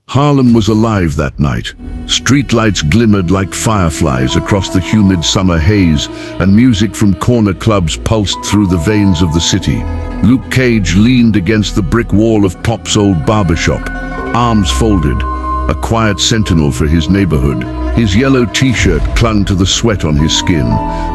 Harlem was alive that night. Streetlights glimmered like fireflies across the humid summer haze, and music from corner clubs pulsed through the veins of the city. Luke Cage leaned against the brick wall of Pop's old barbershop, arms folded, a quiet sentinel for his neighborhood. His yellow t-shirt clung to the sweat on his skin,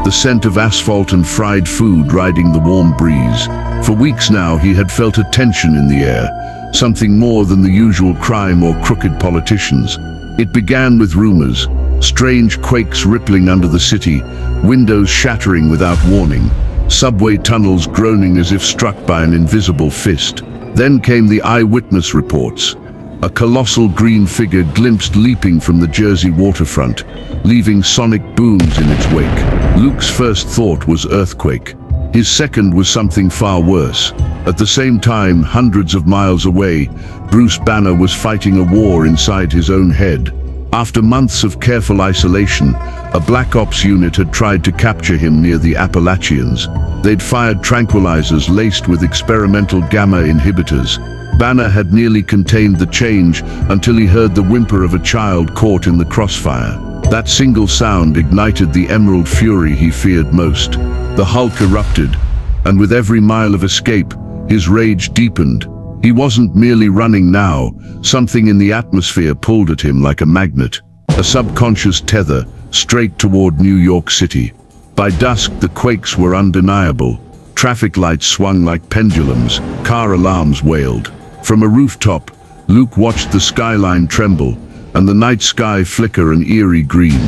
the scent of asphalt and fried food riding the warm breeze. For weeks now he had felt a tension in the air, something more than the usual crime or crooked politicians. It began with rumors, strange quakes rippling under the city, windows shattering without warning, subway tunnels groaning as if struck by an invisible fist. Then came the eyewitness reports. A colossal green figure glimpsed leaping from the Jersey waterfront, leaving sonic booms in its wake. Luke's first thought was earthquake. His second was something far worse. At the same time, hundreds of miles away, Bruce Banner was fighting a war inside his own head. After months of careful isolation, a Black Ops unit had tried to capture him near the Appalachians. They'd fired tranquilizers laced with experimental gamma inhibitors. Banner had nearly contained the change until he heard the whimper of a child caught in the crossfire. That single sound ignited the emerald fury he feared most. The Hulk erupted, and with every mile of escape, his rage deepened. He wasn't merely running now. Something in the atmosphere pulled at him like a magnet, a subconscious tether, straight toward New York City. By dusk, the quakes were undeniable. Traffic lights swung like pendulums, car alarms wailed. From a rooftop, Luke watched the skyline tremble, and the night sky flicker an eerie green.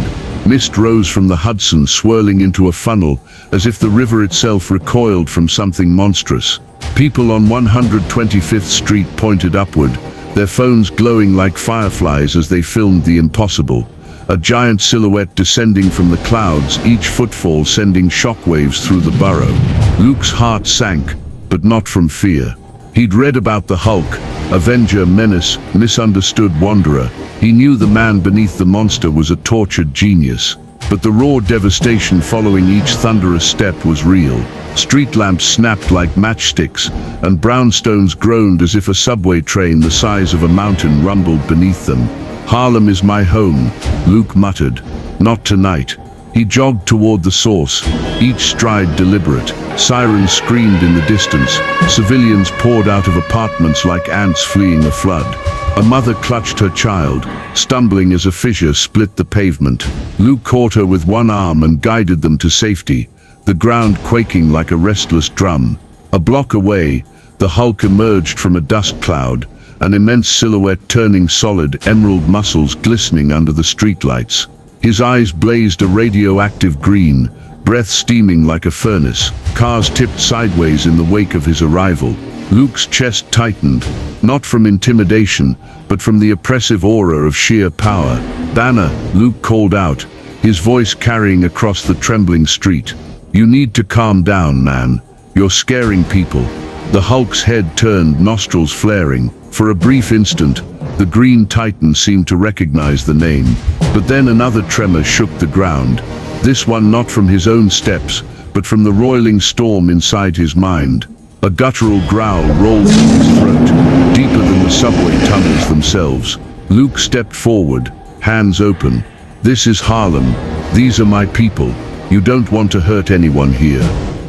Mist rose from the Hudson, swirling into a funnel, as if the river itself recoiled from something monstrous. People on 125th Street pointed upward, their phones glowing like fireflies as they filmed the impossible. A giant silhouette descending from the clouds, each footfall sending shockwaves through the borough. Luke's heart sank, but not from fear. He'd read about the Hulk, avenger, menace, misunderstood wanderer. He knew the man beneath the monster was a tortured genius. But the raw devastation following each thunderous step was real. Street lamps snapped like matchsticks, and brownstones groaned as if a subway train the size of a mountain rumbled beneath them. "Harlem is my home," Luke muttered. "Not tonight." He jogged toward the source, each stride deliberate. Sirens screamed in the distance. Civilians poured out of apartments like ants fleeing a flood. A mother clutched her child, stumbling as a fissure split the pavement. Luke caught her with one arm and guided them to safety, the ground quaking like a restless drum. A block away, the Hulk emerged from a dust cloud, an immense silhouette turning solid, emerald muscles glistening under the streetlights. His eyes blazed a radioactive green, breath steaming like a furnace. Cars tipped sideways in the wake of his arrival. Luke's chest tightened, not from intimidation, but from the oppressive aura of sheer power. "Banner," Luke called out, his voice carrying across the trembling street. "You need to calm down, man. You're scaring people." The Hulk's head turned, nostrils flaring. For a brief instant, the Green Titan seemed to recognize the name. But then another tremor shook the ground. This one not from his own steps, but from the roiling storm inside his mind. A guttural growl rolled from his throat, deeper than the subway tunnels themselves. Luke stepped forward, hands open. "This is Harlem. These are my people. You don't want to hurt anyone here."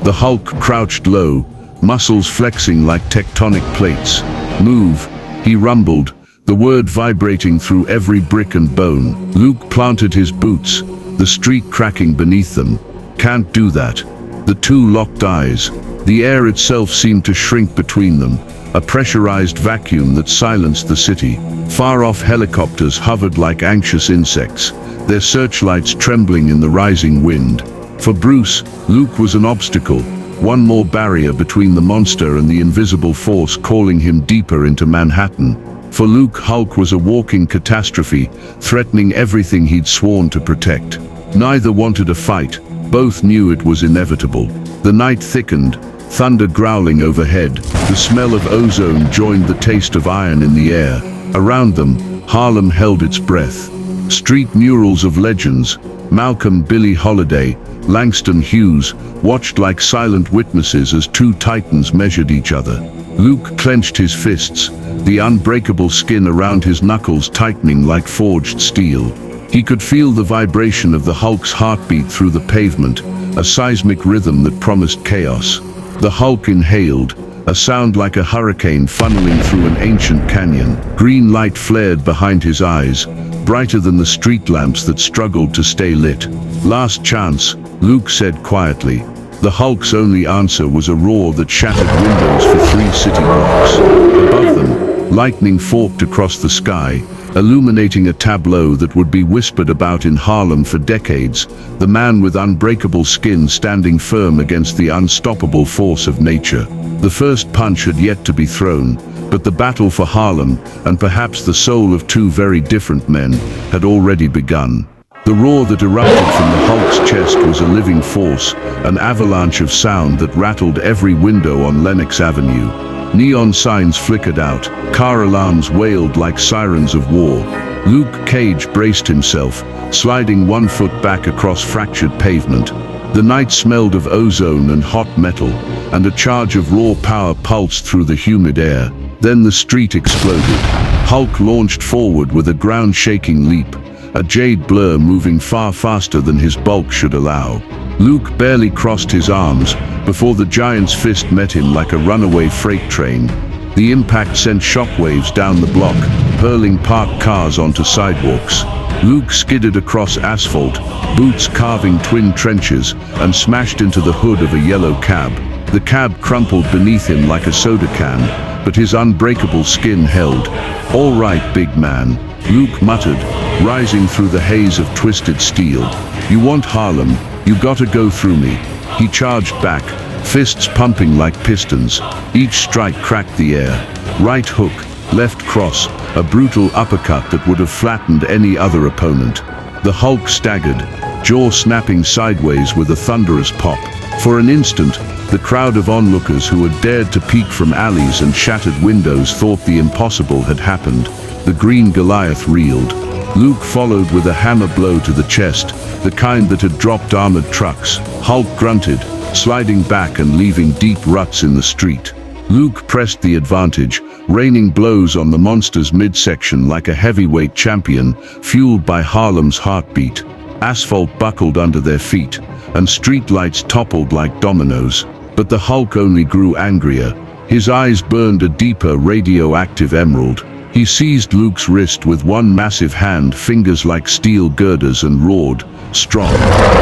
The Hulk crouched low, muscles flexing like tectonic plates. "Move," he rumbled, the word vibrating through every brick and bone. Luke planted his boots, the street cracking beneath them. "Can't do that." The two locked eyes. The air itself seemed to shrink between them, a pressurized vacuum that silenced the city. Far-off helicopters hovered like anxious insects, their searchlights trembling in the rising wind. For Bruce, Luke was an obstacle, one more barrier between the monster and the invisible force calling him deeper into Manhattan. For Luke, Hulk was a walking catastrophe, threatening everything he'd sworn to protect. Neither wanted a fight, both knew it was inevitable. The night thickened, thunder growling overhead. The smell of ozone joined the taste of iron in the air. Around them, Harlem held its breath. Street murals of legends, Malcolm, Billie Holiday, Langston Hughes, watched like silent witnesses as two titans measured each other. Luke clenched his fists, the unbreakable skin around his knuckles tightening like forged steel. He could feel the vibration of the Hulk's heartbeat through the pavement, a seismic rhythm that promised chaos. The Hulk inhaled, a sound like a hurricane funneling through an ancient canyon. Green light flared behind his eyes, brighter than the street lamps that struggled to stay lit. "Last chance," Luke said quietly. The Hulk's only answer was a roar that shattered windows for 3 city blocks. Above them, lightning forked across the sky, illuminating a tableau that would be whispered about in Harlem for decades, the man with unbreakable skin standing firm against the unstoppable force of nature. The first punch had yet to be thrown, but the battle for Harlem, and perhaps the soul of 2 very different men, had already begun. The roar that erupted from the Hulk's chest was a living force, an avalanche of sound that rattled every window on Lenox Avenue. Neon signs flickered out, car alarms wailed like sirens of war. Luke Cage braced himself, sliding 1 foot back across fractured pavement. The night smelled of ozone and hot metal, and a charge of raw power pulsed through the humid air. Then the street exploded. Hulk launched forward with a ground-shaking leap, a jade blur moving far faster than his bulk should allow. Luke barely crossed his arms before the giant's fist met him like a runaway freight train. The impact sent shockwaves down the block, hurling parked cars onto sidewalks. Luke skidded across asphalt, boots carving twin trenches, and smashed into the hood of a yellow cab. The cab crumpled beneath him like a soda can, but his unbreakable skin held. "All right, big man," Luke muttered, rising through the haze of twisted steel. "You want Harlem, you gotta go through me." He charged back, fists pumping like pistons. Each strike cracked the air. Right hook, left cross, a brutal uppercut that would have flattened any other opponent. The Hulk staggered, jaw snapping sideways with a thunderous pop. For an instant, the crowd of onlookers who had dared to peek from alleys and shattered windows thought the impossible had happened. The green Goliath reeled. Luke followed with a hammer blow to the chest, the kind that had dropped armored trucks. Hulk grunted, sliding back and leaving deep ruts in the street. Luke pressed the advantage, raining blows on the monster's midsection like a heavyweight champion, fueled by Harlem's heartbeat. Asphalt buckled under their feet, and streetlights toppled like dominoes. But the Hulk only grew angrier. His eyes burned a deeper radioactive emerald. He seized Luke's wrist with one massive hand, fingers like steel girders, and roared, "Strong."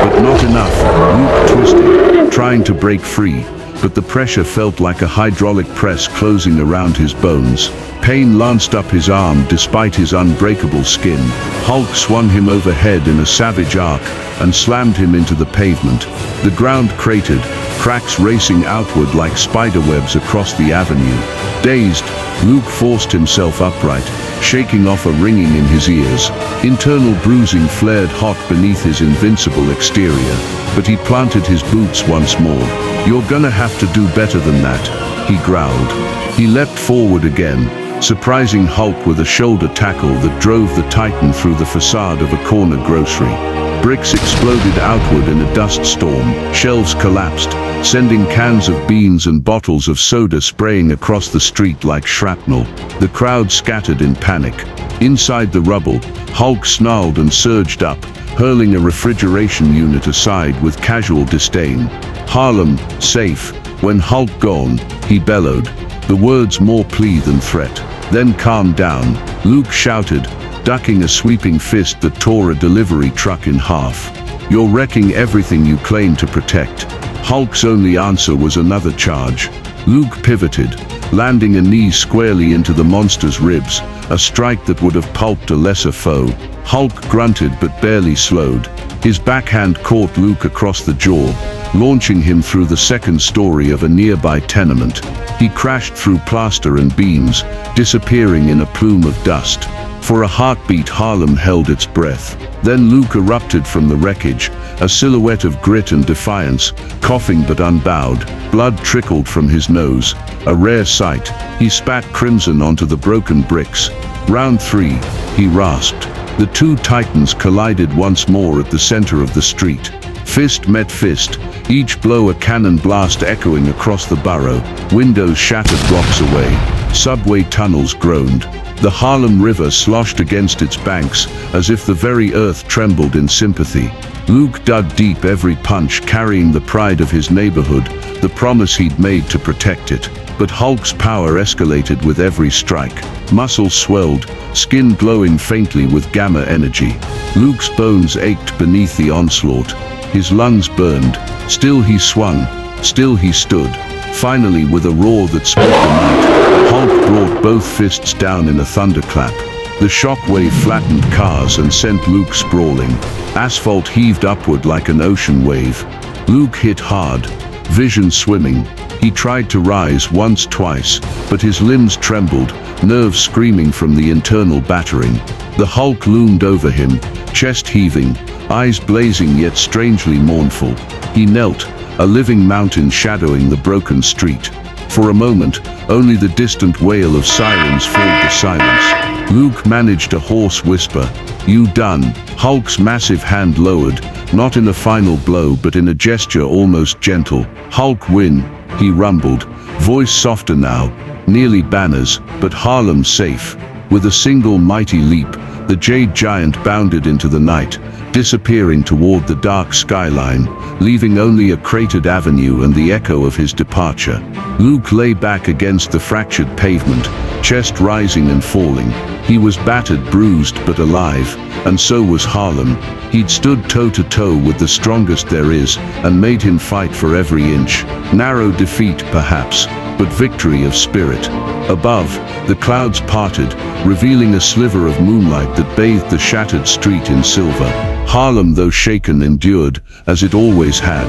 But not enough. Luke twisted, trying to break free, but the pressure felt like a hydraulic press closing around his bones. Pain lanced up his arm despite his unbreakable skin. Hulk swung him overhead in a savage arc and slammed him into the pavement. The ground cratered, cracks racing outward like spiderwebs across the avenue. Dazed, Luke forced himself upright, shaking off a ringing in his ears. Internal bruising flared hot beneath his invincible exterior, but he planted his boots once more. "You're gonna have to do better than that," he growled. He leapt forward again, surprising Hulk with a shoulder tackle that drove the Titan through the facade of a corner grocery. Bricks exploded outward in a dust storm, shelves collapsed, sending cans of beans and bottles of soda spraying across the street like shrapnel. The crowd scattered in panic. Inside the rubble, Hulk snarled and surged up, hurling a refrigeration unit aside with casual disdain. "Harlem, safe. When Hulk gone," he bellowed, the words more plea than threat. "Then calm down," Luke shouted, ducking a sweeping fist that tore a delivery truck in half. "You're wrecking everything you claim to protect." Hulk's only answer was another charge. Luke pivoted, landing a knee squarely into the monster's ribs, a strike that would have pulped a lesser foe. Hulk grunted but barely slowed. His backhand caught Luke across the jaw, launching him through the second story of a nearby tenement. He crashed through plaster and beams, disappearing in a plume of dust. For a heartbeat, Harlem held its breath. Then Luke erupted from the wreckage, a silhouette of grit and defiance, coughing but unbowed. Blood trickled from his nose, a rare sight. He spat crimson onto the broken bricks. "Round 3, he rasped. The 2 titans collided once more at the center of the street. Fist met fist, each blow a cannon blast echoing across the borough. Windows shattered blocks away. Subway tunnels groaned. The Harlem River sloshed against its banks, as if the very earth trembled in sympathy. Luke dug deep, every punch carrying the pride of his neighborhood, the promise he'd made to protect it. But Hulk's power escalated with every strike. Muscles swelled, skin glowing faintly with gamma energy. Luke's bones ached beneath the onslaught. His lungs burned. Still he swung. Still he stood. Finally, with a roar that split the night, Hulk brought both fists down in a thunderclap. The shockwave flattened cars and sent Luke sprawling. Asphalt heaved upward like an ocean wave. Luke hit hard, vision swimming. He tried to rise once, twice, but his limbs trembled, nerves screaming from the internal battering. The Hulk loomed over him, chest heaving, eyes blazing yet strangely mournful. He knelt, a living mountain shadowing the broken street. For a moment, only the distant wail of sirens filled the silence. Luke managed a hoarse whisper, "You done?" Hulk's massive hand lowered, not in a final blow but in a gesture almost gentle. "Hulk win," he rumbled, voice softer now, nearly banners, but Harlem safe. With a single mighty leap, the Jade Giant bounded into the night, disappearing toward the dark skyline, leaving only a cratered avenue and the echo of his departure. Luke lay back against the fractured pavement, chest rising and falling. He was battered, bruised, but alive, and so was Harlem. He'd stood toe-to-toe with the strongest there is, and made him fight for every inch. Narrow defeat, perhaps, but victory of spirit. Above, the clouds parted, revealing a sliver of moonlight that bathed the shattered street in silver. Harlem, though shaken, endured, as it always had.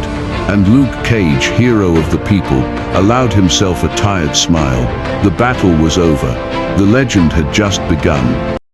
And Luke Cage, hero of the people, allowed himself a tired smile. The battle was over. The legend had just begun.